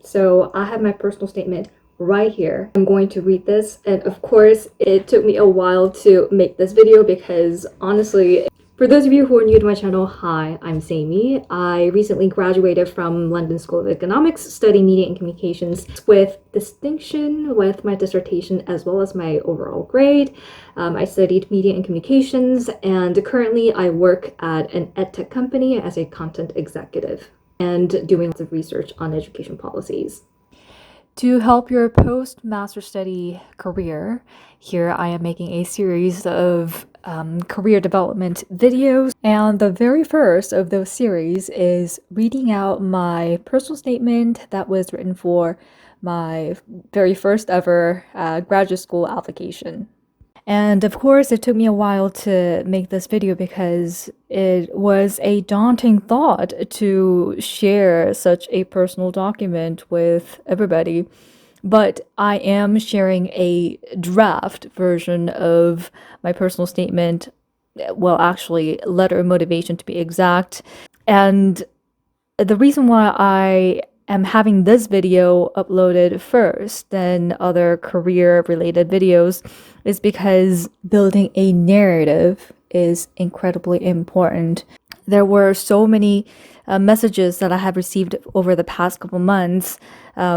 So I have my personal statement right here. I'm going to read this, and of course it took me a while to make this video because honestly, for those of you who are new to my channel, hi, I'm Sammy. I recently graduated from London School of Economics, studying media and communications with distinction with my dissertation as well as my overall grade. I studied media and communications, and currently I work at an edtech company as a content executive and doing lots of research on education policies. To help your post-master study career, here I am making a series of career development videos, and the very first of those series is reading out my personal statement that was written for my very first ever graduate school application. And of course, it took me a while to make this video because it was a daunting thought to share such a personal document with everybody. But I am sharing a draft version of my personal statement, well, actually, letter of motivation to be exact. And the reason why I am having this video uploaded first than other career related videos is because building a narrative is incredibly important. There were so many messages that I have received over the past couple months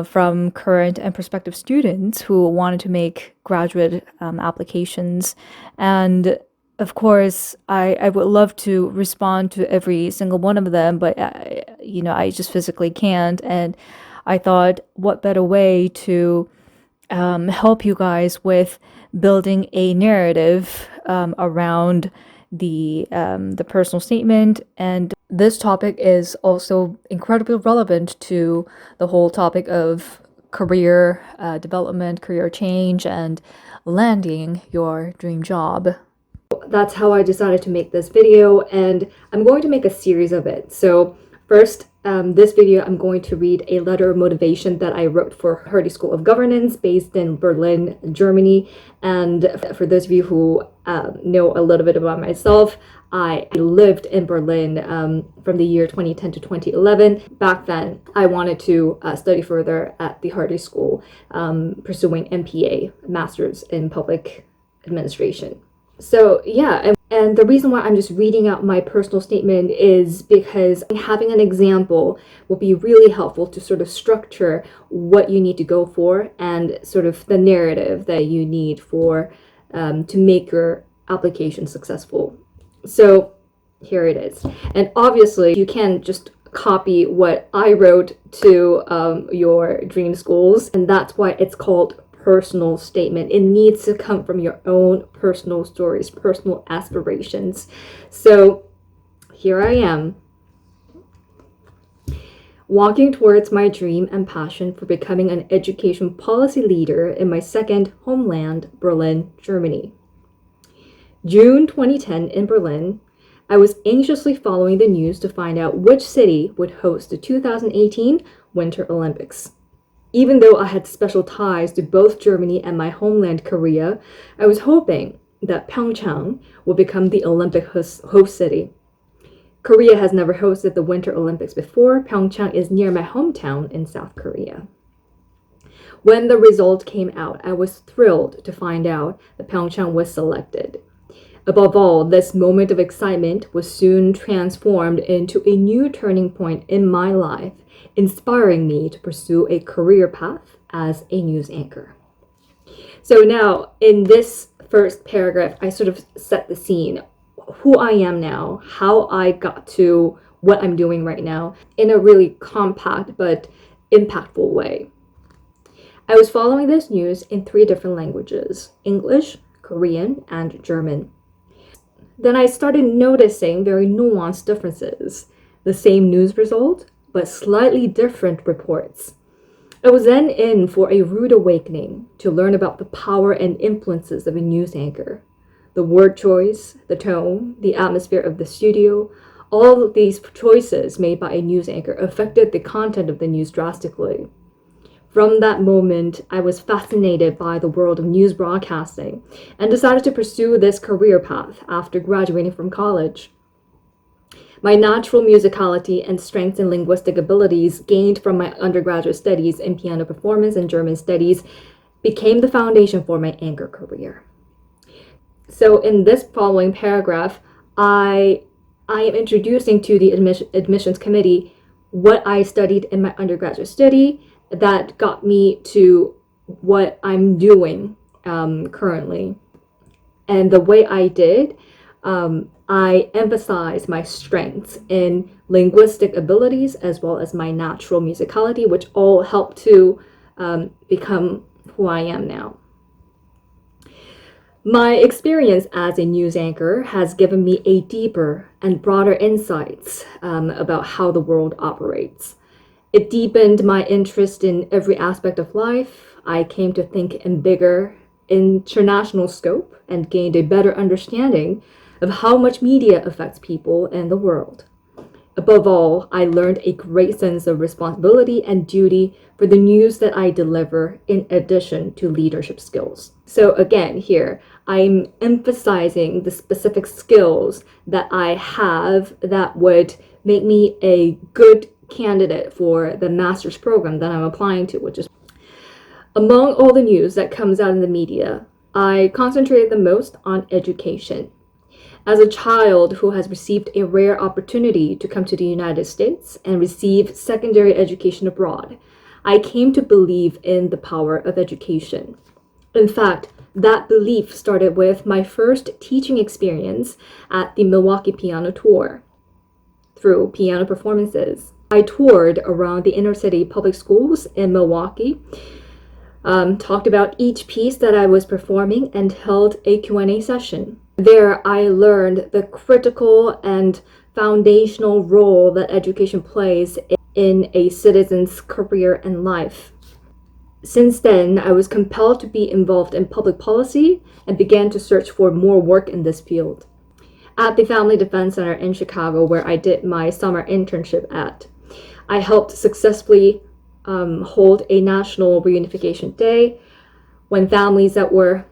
from current and prospective students who wanted to make graduate applications. And of course, I would love to respond to every single one of them, but I just physically can't. And I thought, what better way to help you guys with building a narrative around the personal statement. And this topic is also incredibly relevant to the whole topic of career development, career change, and landing your dream job. That's how I decided to make this video, and I'm going to make a series of it. So first, this video, I'm going to read a letter of motivation that I wrote for Hertie School of Governance based in Berlin, Germany. And for those of you who know a little bit about myself, I lived in Berlin from the year 2010 to 2011. Back then, I wanted to study further at the Hertie School, pursuing MPA, Master's in Public Administration. So yeah, and the reason why I'm just reading out my personal statement is because having an example will be really helpful to sort of structure what you need to go for and sort of the narrative that you need for to make your application successful. So here it is. And obviously you can just copy what I wrote to your dream schools, and that's why it's called personal statement. It needs to come from your own personal stories, personal aspirations. So here I am, walking towards my dream and passion for becoming an education policy leader in my second homeland, Berlin, Germany. June 2010 in Berlin, I was anxiously following the news to find out which city would host the 2018 Winter Olympics. Even though I had special ties to both Germany and my homeland, Korea, I was hoping that Pyeongchang would become the Olympic host city. Korea has never hosted the Winter Olympics before. Pyeongchang is near my hometown in South Korea. When the result came out, I was thrilled to find out that Pyeongchang was selected. Above all, this moment of excitement was soon transformed into a new turning point in my life, inspiring me to pursue a career path as a news anchor. So now, in this first paragraph, I sort of set the scene, who I am now, how I got to what I'm doing right now, in a really compact but impactful way. I was following this news in 3 different languages: English, Korean, and German. Then I started noticing very nuanced differences. The same news result, but slightly different reports. I was then in for a rude awakening to learn about the power and influences of a news anchor. The word choice, the tone, the atmosphere of the studio, all of these choices made by a news anchor affected the content of the news drastically. From that moment, I was fascinated by the world of news broadcasting and decided to pursue this career path after graduating from college. My natural musicality and strengths in linguistic abilities gained from my undergraduate studies in piano performance and German studies became the foundation for my anchor career. So in this following paragraph, I am introducing to the admissions committee what I studied in my undergraduate study that got me to what I'm doing currently. And the way I did, I emphasized my strengths in linguistic abilities as well as my natural musicality, which all helped to become who I am now. My experience as a news anchor has given me a deeper and broader insights about how the world operates. It deepened my interest in every aspect of life. I came to think in bigger international scope and gained a better understanding of how much media affects people and the world. Above all, I learned a great sense of responsibility and duty for the news that I deliver in addition to leadership skills. So again, here, I'm emphasizing the specific skills that I have that would make me a good candidate for the master's program that I'm applying to, which is among all the news that comes out in the media, I concentrated the most on education. As a child who has received a rare opportunity to come to the United States and receive secondary education abroad, I came to believe in the power of education. In fact, that belief started with my first teaching experience at the Milwaukee Piano Tour through piano performances. I toured around the inner city public schools in Milwaukee, talked about each piece that I was performing, and held a Q&A session. There, I learned the critical and foundational role that education plays in a citizen's career and life. Since then, I was compelled to be involved in public policy and began to search for more work in this field. At the Family Defense Center in Chicago, where I did my summer internship at, I helped successfully hold a national reunification day when families that were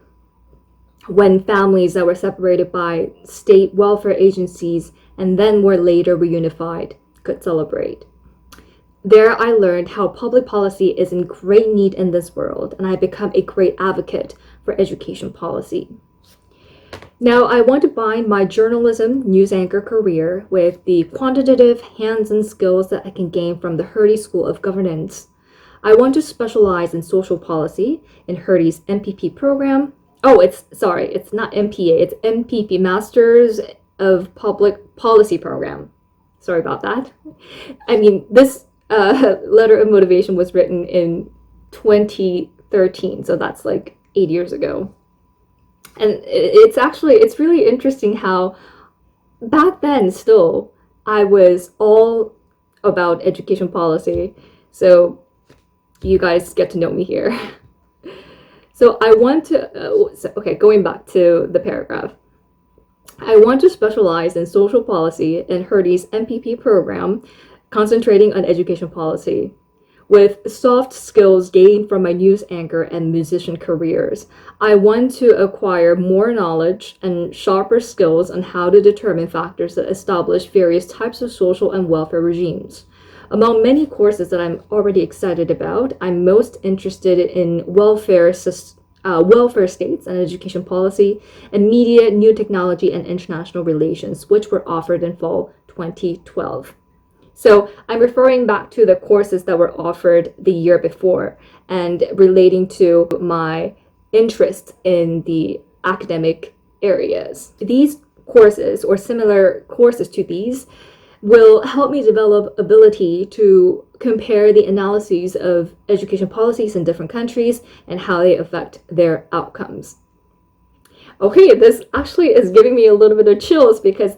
separated by state welfare agencies and then were later reunified could celebrate. There I learned how public policy is in great need in this world, and I become a great advocate for education policy. Now I want to bind my journalism news anchor career with the quantitative hands-on skills that I can gain from the Hertie School of Governance. I want to specialize in social policy in Hertie's MPP program. It's not MPA, it's MPP, Masters of Public Policy program. Sorry about that. I mean, this letter of motivation was written in 2013, so that's like 8 years ago. And it's really interesting how back then still I was all about education policy. So you guys get to know me here. So I want to, going back to the paragraph. I want to specialize in social policy in Hertie's MPP program, concentrating on education policy. With soft skills gained from my news anchor and musician careers, I want to acquire more knowledge and sharper skills on how to determine factors that establish various types of social and welfare regimes. Among many courses that I'm already excited about, I'm most interested in welfare states and education policy, and media, new technology, and international relations, which were offered in fall 2012. So I'm referring back to the courses that were offered the year before and relating to my interest in the academic areas. These courses, or similar courses to these, will help me develop ability to compare the analyses of education policies in different countries and how they affect their outcomes. Okay, this actually is giving me a little bit of chills because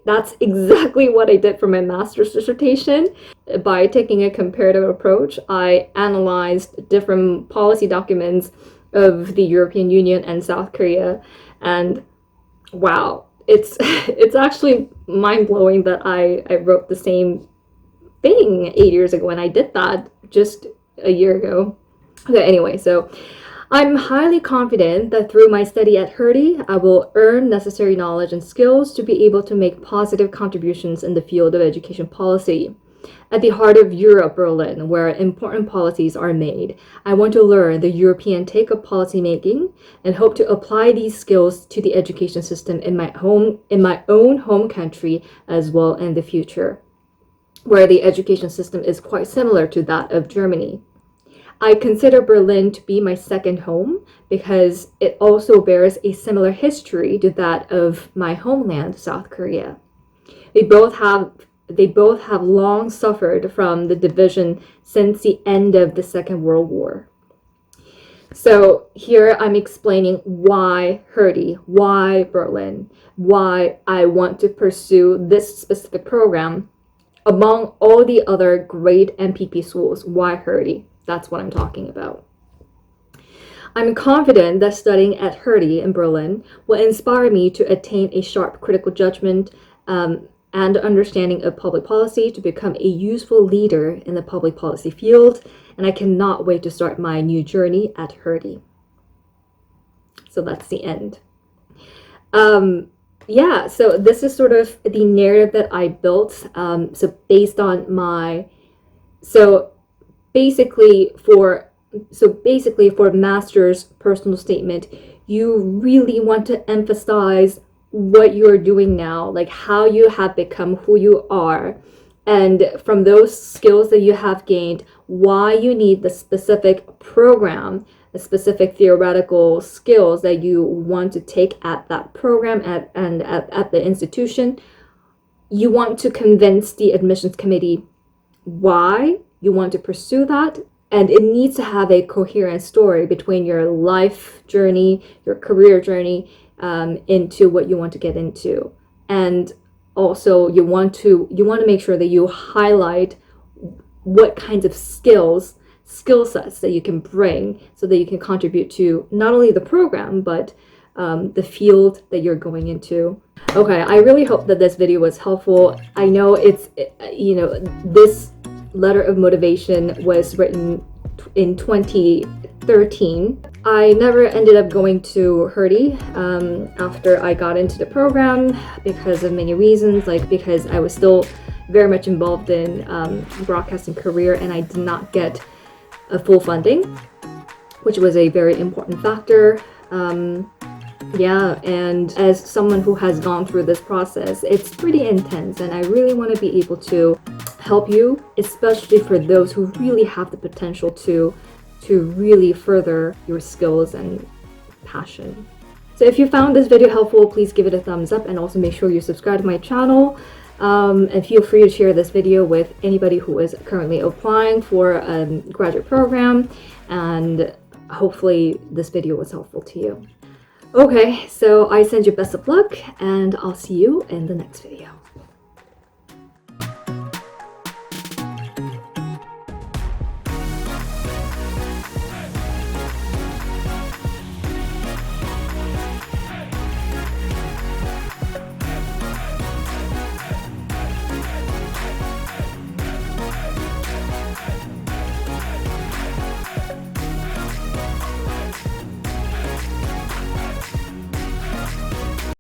that's exactly what I did for my master's dissertation. By taking a comparative approach, I analyzed different policy documents of the European Union and South Korea, and wow, it's actually mind-blowing that I wrote the same thing 8 years ago, and I did that just a year ago. Okay, anyway, so I'm highly confident that through my study at Hertie, I will earn necessary knowledge and skills to be able to make positive contributions in the field of education policy. At the heart of Europe, Berlin, where important policies are made, I want to learn the European take of policymaking and hope to apply these skills to the education system in my own home country as well in the future, where the education system is quite similar to that of Germany. I consider Berlin to be my second home because it also bears a similar history to that of my homeland, South Korea. They both have long suffered from the division since the end of the Second World War. So here I'm explaining why Hertie, why Berlin, why I want to pursue this specific program among all the other great MPP schools. Why Hertie? That's what I'm talking about. I'm confident that studying at Hertie in Berlin will inspire me to attain a sharp critical judgment and understanding of public policy to become a useful leader in the public policy field, and I cannot wait to start my new journey at Hertie. So that's the end. Yeah, so this is sort of the narrative that I built. So basically for master's personal statement, you really want to emphasize what you're doing now, like how you have become who you are, and from those skills that you have gained, why you need the specific program, the specific theoretical skills that you want to take at that program and at the institution. You want to convince the admissions committee why you want to pursue that, and it needs to have a coherent story between your life journey, your career journey, into what you want to get into. And also you want to make sure that you highlight what kinds of skill sets that you can bring so that you can contribute to not only the program but the field that you're going into. Okay, I really hope that this video was helpful. I know this letter of motivation was written in 2013. I never ended up going to Hertie after I got into the program because of many reasons, like because I was still very much involved in broadcasting career and I did not get a full funding, which was a very important factor. Yeah, and as someone who has gone through this process, it's pretty intense, and I really want to be able to help you, especially for those who really have the potential to really further your skills and passion. So if you found this video helpful, please give it a thumbs up and also make sure you subscribe to my channel. And feel free to share this video with anybody who is currently applying for a graduate program, and hopefully this video was helpful to you. Okay, so I send you best of luck, and I'll see you in the next video.